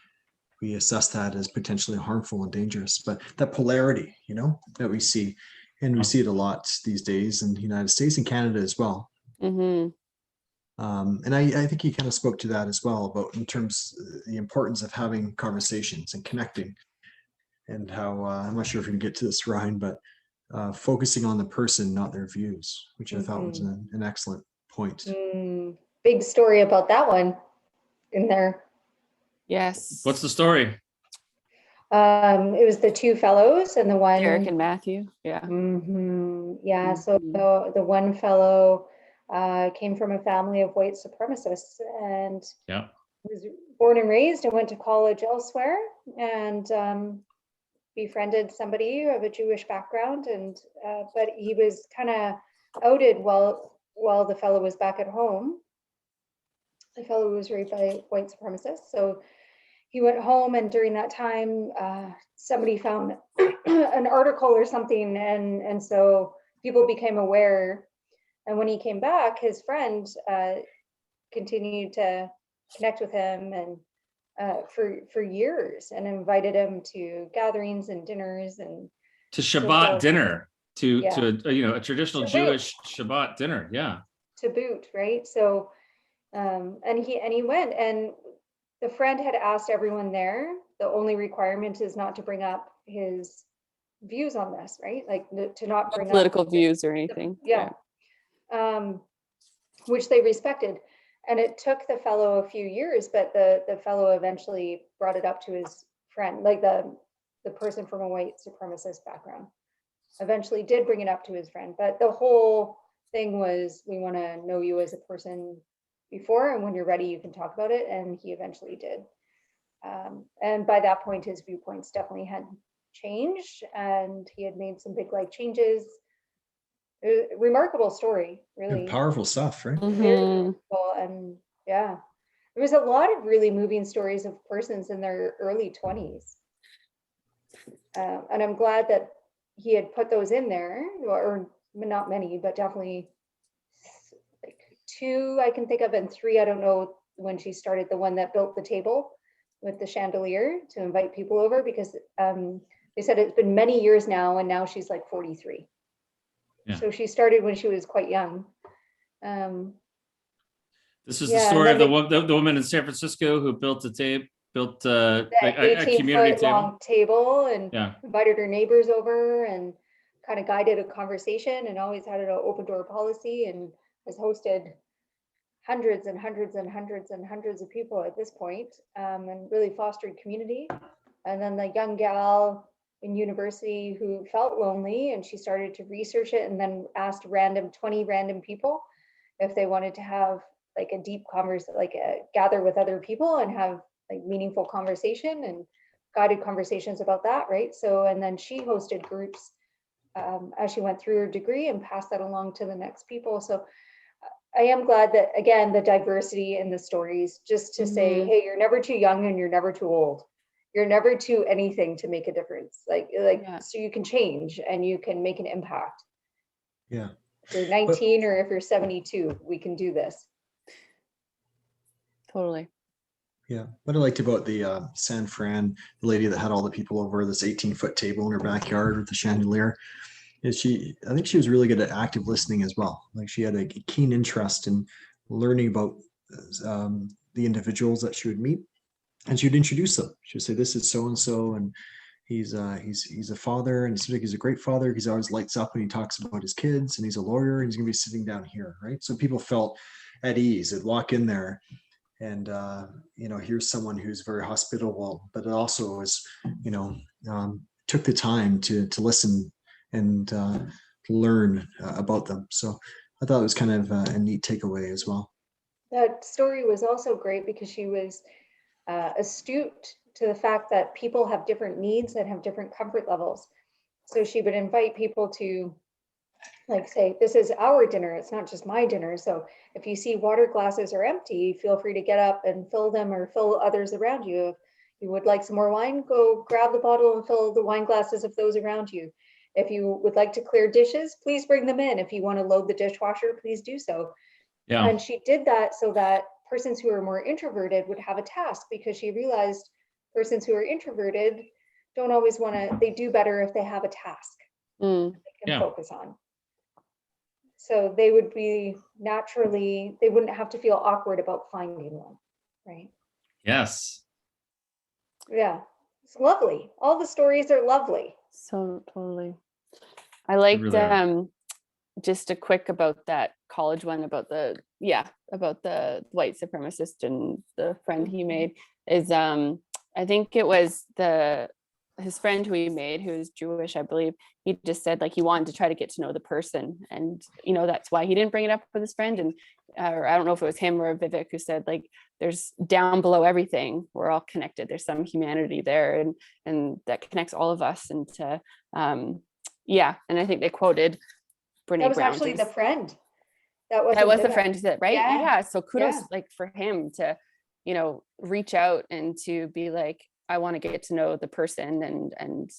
assess that as potentially harmful and dangerous. But that polarity, that we see, and we see it a lot these days in the United States and Canada as well. Mm-hmm. And I think you kind of spoke to that as well, about in terms the importance of having conversations and connecting, and how I'm not sure if we can get to this, Ryan, but focusing on the person, not their views, which I thought was an excellent point. Big story about that one in there. Yes. What's the story? It was the two fellows, and the one Derek and Matthew. Yeah. Yeah. So the one fellow came from a family of white supremacists, and was born and raised and went to college elsewhere, and befriended somebody of a Jewish background, and but he was kind of outed while the fellow was back at home. The fellow was raised by white supremacists, so he went home, and during that time, somebody found an article or something, and so people became aware. And when he came back, his friend continued to connect with him, and for years, and invited him to gatherings and dinners and to Shabbat dinner, to a traditional to Jewish Shabbat dinner. Yeah. To boot, right? So, and he went, and the friend had asked everyone there, the only requirement is not to bring up his views on this, right? Like to not bring political up views or anything. Yeah. Which they respected. And it took the fellow a few years, but the fellow eventually brought it up to his friend, like the person from a white supremacist background eventually did bring it up to his friend. But the whole thing was, we want to know you as a person before, and when you're ready, you can talk about it. And he eventually did. And by that point, his viewpoints definitely had changed, and he had made some big life changes. Remarkable story, really. Powerful stuff, right? Very powerful. And yeah, there was a lot of really moving stories of persons in their early 20s. And I'm glad that he had put those in there, or not many, but definitely like 2 I can think of, and 3 I don't know when she started, the one that built the table with the chandelier to invite people over, because they said it's been many years now, and now she's like 43. Yeah. So she started when she was quite young. This is the story of the woman in San Francisco who built a community table, and invited her neighbors over, and kind of guided a conversation, and always had an open door policy, and has hosted hundreds and hundreds and hundreds and hundreds of people at this point, and really fostered community. And then the young gal in university who felt lonely, and she started to research it, and then asked 20 random people if they wanted to have like a deep conversation, like gather with other people and have like meaningful conversation and guided conversations about that, right? So, and then she hosted groups as she went through her degree, and passed that along to the next people. So I am glad that, again, the diversity in the stories, just to say, hey, you're never too young and you're never too old. You're never too anything to make a difference. So you can change and you can make an impact. Yeah. If you're 19 or if you're 72, we can do this. Totally. Yeah. What I liked about the San Fran, the lady that had all the people over this 18-foot table in her backyard with the chandelier, is I think she was really good at active listening as well. Like, she had a keen interest in learning about the individuals that she would meet, and she would introduce them. She would say, this is so-and-so, and he's a father, and it seems like he's a great father. He's always lights up when he talks about his kids, and he's a lawyer, and he's going to be sitting down here, right? So people felt at ease. They'd walk in there, and here's someone who's very hospitable, but also is, took the time to listen and learn about them. So I thought it was kind of a neat takeaway as well. That story was also great because she was astute to the fact that people have different needs and have different comfort levels. So she would invite people to say, this is our dinner, it's not just my dinner. So if you see water glasses are empty, feel free to get up and fill them or fill others around you. If you would like some more wine, go grab the bottle and fill the wine glasses of those around you. If you would like to clear dishes, please bring them in. If you want to load the dishwasher, please do so. Yeah. And she did that so that persons who are more introverted would have a task, because she realized persons who are introverted don't always want to, they do better if they have a task they can focus on. So they would be naturally, they wouldn't have to feel awkward about finding one, right? Yes. Yeah, it's lovely. All the stories are lovely. So totally. I liked really just a quick about that college one about the white supremacist and the friend he made is I think it was his friend who he made, who is Jewish, I believe. He just said he wanted to try to get to know the person, and that's why he didn't bring it up with his friend. And or I don't know if it was him or Vivek who said there's down below everything, we're all connected, there's some humanity there, and that connects all of us. And and I think they quoted Brene That was Brown. actually the friend. That was the friend that, right? Yeah. So kudos for him to reach out and to be I want to get to know the person and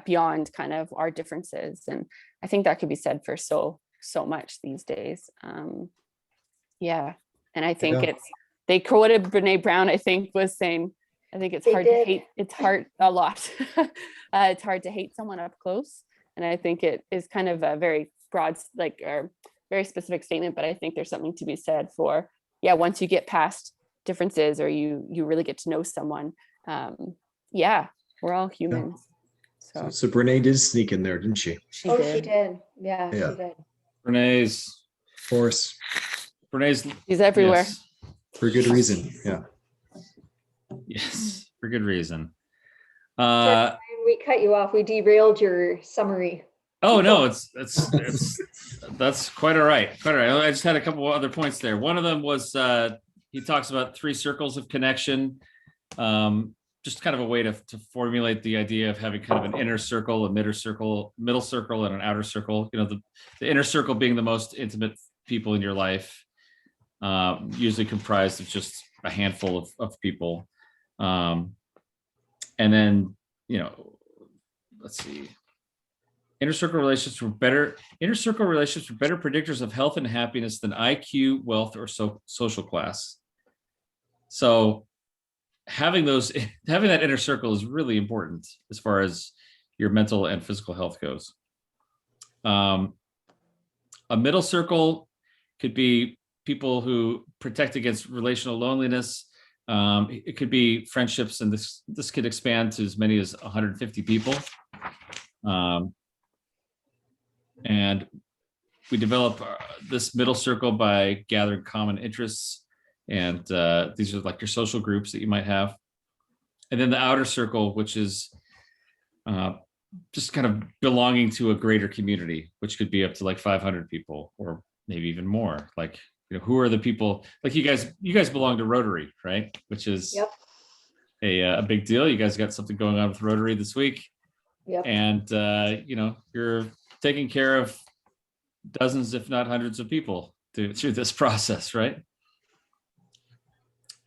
beyond kind of our differences. And I think that could be said for so much these days. And I think they quoted Brene Brown, I think, was saying, I think it's hard to hate. It's hard a lot. It's hard to hate someone up close. And I think it is kind of a very broad, or very specific statement, but I think there's something to be said for, once you get past differences or you really get to know someone, we're all humans. So Brene did sneak in there, didn't she? She did. Yeah, she did. Renee's She's everywhere. Yes. For good reason. Yeah. Yes, for good reason. We cut you off. We derailed your summary. Oh no, it's that's quite all right. Quite all right. I just had a couple of other points there. One of them was he talks about 3 circles of connection. Just kind of a way to formulate the idea of having kind of an inner circle, a middle circle, and an outer circle. The inner circle being the most intimate people in your life, usually comprised of just a handful of people. And then, let's see. Inner circle relationships were better predictors of health and happiness than IQ, wealth, or social class. So having that inner circle is really important as far as your mental and physical health goes. A middle circle could be people who protect against relational loneliness. It could be friendships, and this could expand to as many as 150 people. And we develop this middle circle by gathering common interests. And these are your social groups that you might have. And then the outer circle, which is just kind of belonging to a greater community, which could be up to 500 people or maybe even more. Who are the people? You guys belong to Rotary, right? Which is a big deal. You guys got something going on with Rotary this week. Yep. And you're taking care of dozens, if not hundreds of people through this process, right?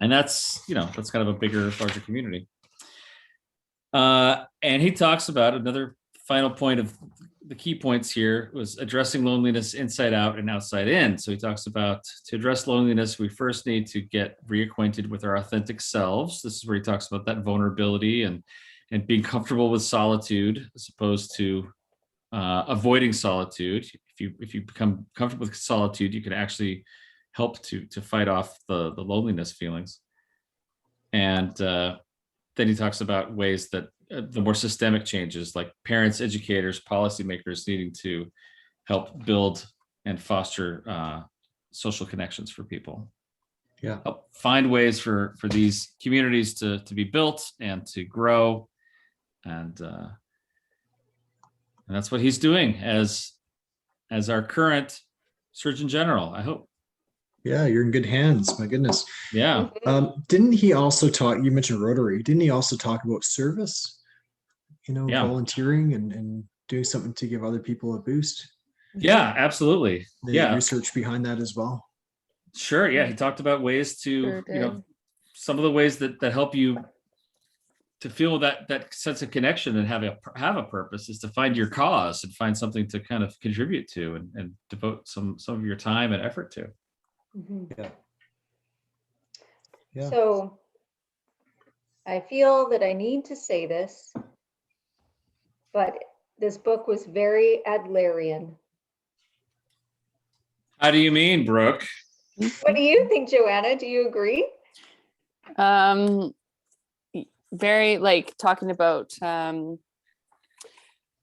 And that's kind of a bigger, larger community. And he talks about another final point of the key points here was addressing loneliness inside out and outside in. So he talks about, to address loneliness, we first need to get reacquainted with our authentic selves. This is where he talks about that vulnerability and being comfortable with solitude as opposed to avoiding solitude. If you become comfortable with solitude, you can actually help to fight off the loneliness feelings. And then he talks about ways that the more systemic changes, like parents, educators, policymakers needing to help build and foster social connections for people. Yeah. Help find ways for these communities to be built and to grow, and that's what he's doing as our current Surgeon General, I hope. Yeah, you're in good hands. My goodness. Yeah. Didn't he also talk, you mentioned Rotary, didn't he also talk about service, Yeah. volunteering and doing something to give other people a boost? Yeah, absolutely. The Yeah, research behind that as well. sure. Yeah, he talked about ways to, Sure some of the ways that help you to feel that sense of connection and have a purpose is to find your cause and find something to kind of contribute to and devote some of your time and effort to. Yeah. Yeah. So I feel that I need to say this, but this book was very Adlerian. How do you mean, Brooke? What do you think, Joanna? Do you agree? Very like talking about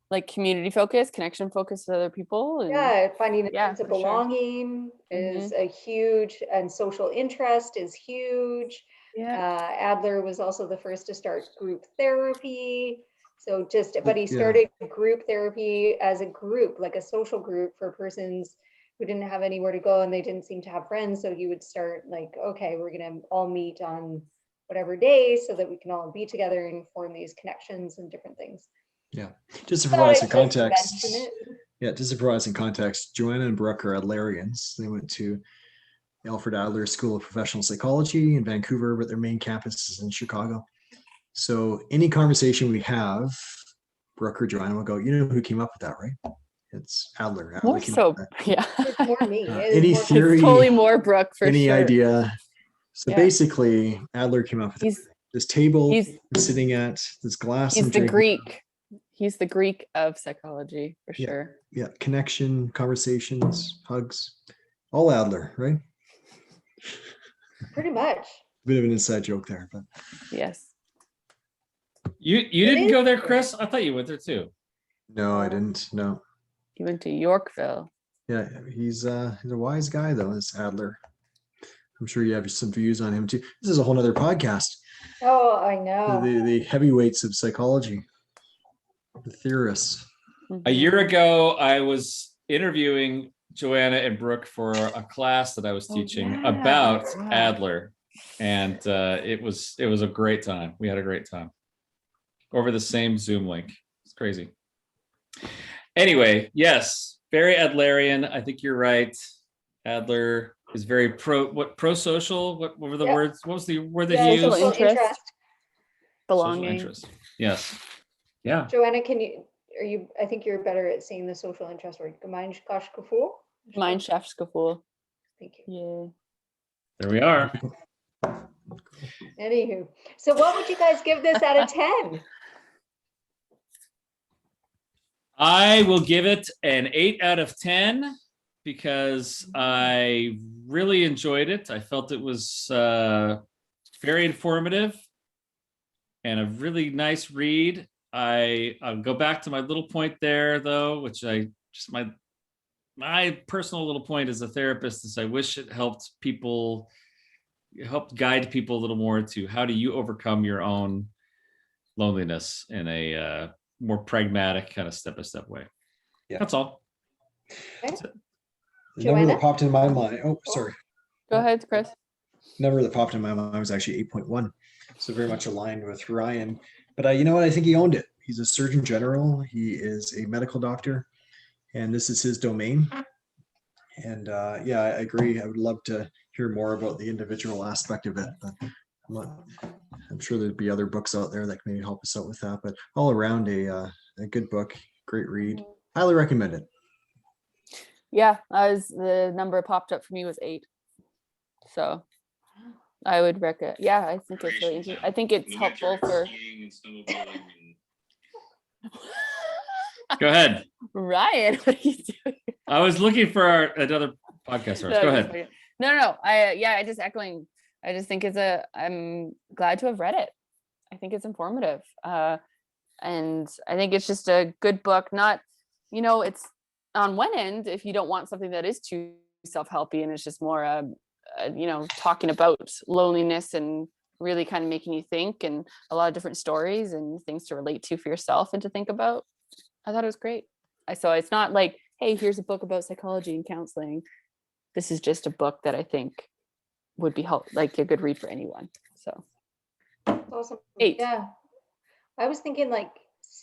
like community focus, connection focus with other people. And Yeah, finding a yeah, sense of for sure. belonging is a huge, and social interest is huge. Yeah. Adler was also the first to start group therapy. So but he Yeah. started group therapy as a group, like a social group for persons who didn't have anywhere to go and they didn't seem to have friends. So he would start like, okay, we're gonna all meet on whatever day so that we can all be together and form these connections and different things. Yeah. Just to Thought provide I'd some just context. mention it. Yeah, just to provide some context, Joanna and Brooke are Adlerians. They went to Alfred Adler School of Professional Psychology in Vancouver, but their main campus is in Chicago. So any conversation we have, Brooke or Joanna will go, you know who came up with that, right? It's Adler. Adler More came so, up with that. yeah. It's more me. It is Any more- theory, It's totally more Brooke for any sure. idea. So Yeah. basically, Adler came up with He's this table he's I'm sitting at, this glass. he's I'm the drinking. Greek. He's the Greek of psychology for Yeah. sure. Yeah, connection, conversations, hugs, all Adler, right? Pretty much. Bit of an inside joke there, but Yes. You It didn't is go there, true. Chris? I thought you went there too. no, I didn't. No. He went to Yorkville. Yeah, he's a wise guy though, this Adler. I'm sure you have some views on him too. This is a whole nother podcast. Oh, I know. The heavyweights of psychology, the theorists. A year ago, I was interviewing Joanna and Brooke for a class that I was Oh, teaching yeah. about Wow. Adler, and it was a great time. We had a great time over the same Zoom link. It's crazy. Anyway, yes, very Adlerian. I think you're right. Adler is very pro-social. What were the Yep. words? What was the word that Yeah, he social used? social interest. interest. Belonging. Social interest. Yes. Yeah. Joanna, I think you're better at saying the social interest word. Gemeinschaftsgefühl? Gemeinschaftsgefühl. Thank you. Yeah. There we are. Anywho, so what would you guys give this out of 10? I will give it an 8 out of 10 because I really enjoyed it. I felt it was very informative and a really nice read. I'll go back to my little point there, though, which my personal little point as a therapist is I wish it helped guide people a little more to how do you overcome your own loneliness in a more pragmatic kind of step-by-step way. Yeah. That's all. Okay. The number Joanna? that popped in my mind. Oh, sorry. Go ahead, Chris. Number that popped in my mind was actually 8.1. So very much aligned with Ryan. But you know what? I think he owned it. He's a surgeon general. He is a medical doctor, and this is his domain. And yeah, I agree. I would love to hear more about the individual aspect of it. But I'm sure there'd be other books out there that can maybe help us out with that. But all around a good book, great read. Highly recommend it. Yeah, the number popped up for me was 8. So I would recommend. Yeah, I think it's really interesting. I think it's helpful for. Go ahead. Ryan, what are you doing? I was looking for another podcast host. Go ahead. No. I just echoing. I just think I'm glad to have read it. I think it's informative. And I think it's just a good book. Not, it's on one end, if you don't want something that is too self-helpy and it's just more, talking about loneliness and really kind of making you think, and a lot of different stories and things to relate to for yourself and to think about. I thought it was great. So it's not like, hey, here's a book about psychology and counseling. This is just a book that I think would be like a good read for anyone. So Awesome. 8. Yeah. I was thinking like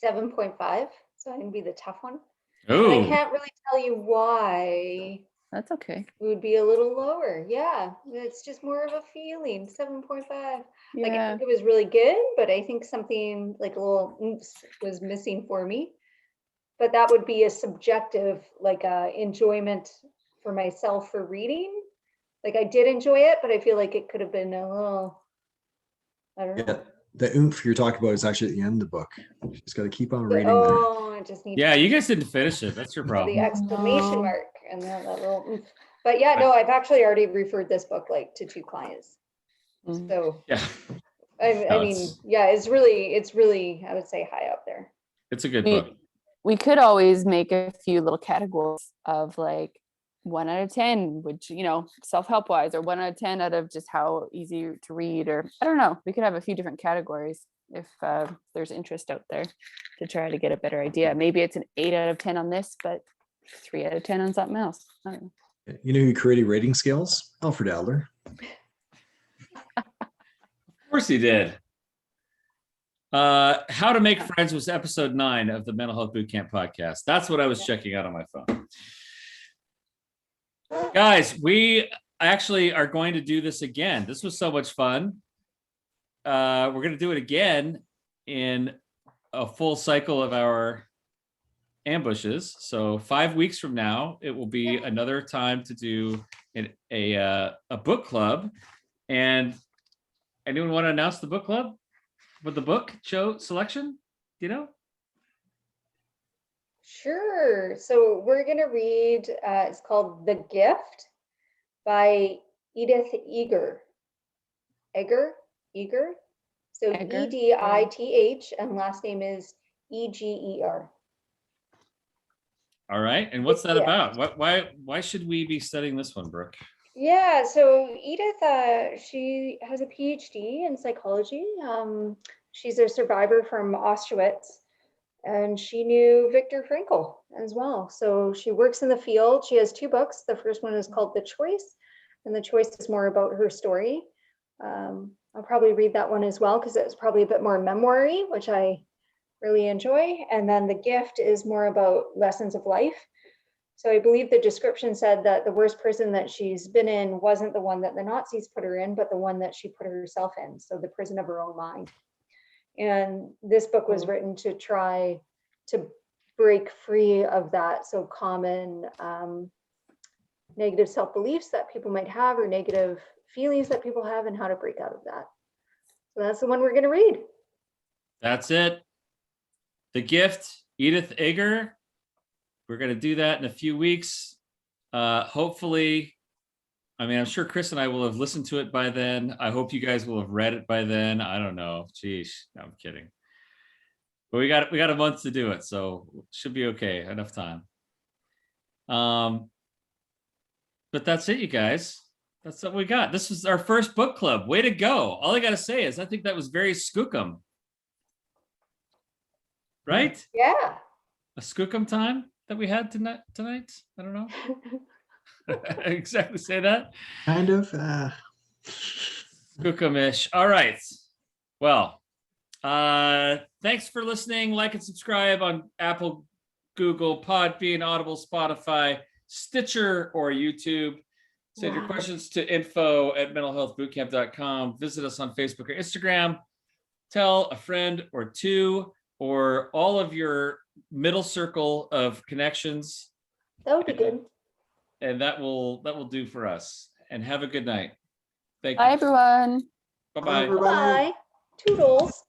7.5. So I can be the tough one. But I Oh, can't really tell you why That's okay. it would be a little lower. Yeah. It's just more of a feeling. 7.5. Like I Yeah. think it was really good, but I think something like a little oomph was missing for me. But that would be a subjective, like enjoyment for myself for reading. Like I did enjoy it, but I feel like it could have been a little, I don't know. Yeah, the oomph you're talking about is actually at the end of the book. You just got to keep on reading there. Oh, I just need yeah, you guys didn't finish it. That's your the problem. exclamation No. mark and that little oomph. But yeah, no, I've actually already referred this book like to 2 clients. Mhm. So Yeah, I No, mean, it's- yeah, it's really, I would say high up there. it's a good We- book. We could always make a few little categories of like 1 out of 10, which, self-help wise, or 1 out of 10 out of just how easy to read, or I don't know. We could have a few different categories if there's interest out there to try to get a better idea. Maybe it's an 8 out of 10 on this, but 3 out of 10 on something else. I don't know. You know who created rating scales? Alfred Adler. Of course he did. How to Make Friends was episode 9 of the Mental Health Bootcamp podcast. That's what I was checking out on my phone. Guys, we actually are going to do this again. This was so much fun. We're going to do it again in a full cycle of our ambushes. So 5 weeks from now, it will be another time to do a book club. And anyone want to announce the book club with the book show selection? Do you know? Sure. So we're going to read, it's called The Gift by Edith Eger. Eger. So Eger, Edith, and last name is Eger. All right. And what's that Yeah. about? Why should we be studying this one, Brooke? Yeah, so Edith, she has a PhD in psychology. She's a survivor from Auschwitz, and she knew Viktor Frankl as well. So she works in the field. She has 2 books. The first one is called The Choice, and The Choice is more about her story. I'll probably read that one as well because it's probably a bit more memoir-y, which I really enjoy. And then The Gift is more about lessons of life. So I believe the description said that the worst prison that she's been in wasn't the one that the Nazis put her in, but the one that she put herself in. So the prison of her own mind. And this book was written to try to break free of that. So common negative self-beliefs that people might have, or negative feelings that people have, and how to break out of that. So that's the one we're going to read. That's it. The Gift, Edith Eger. We're going to do that in a few weeks. Hopefully, I'm sure Chris and I will have listened to it by then. I hope you guys will have read it by then. I don't know. Jeez, no, I'm kidding. But we got a month to do it, so it should be okay. Enough time. But that's it, you guys. That's what we got. This was our first book club. Way to go. All I got to say is I think that was very skookum. Right? Yeah. A skookum time that we had tonight. I don't know. Exactly say that. Kind of. Skookum-ish. All right. Well, thanks for listening. Like and subscribe on Apple, Google, Podbean, Audible, Spotify, Stitcher, or YouTube. Send your questions to info@mentalhealthbootcamp.com. Visit us on Facebook or Instagram. Tell a friend or 2 or all of your middle circle of connections. That would be good. And that will do for us. And have a good night. Thank Bye, you. everyone. Bye-bye. Everybody. Bye. Toodles.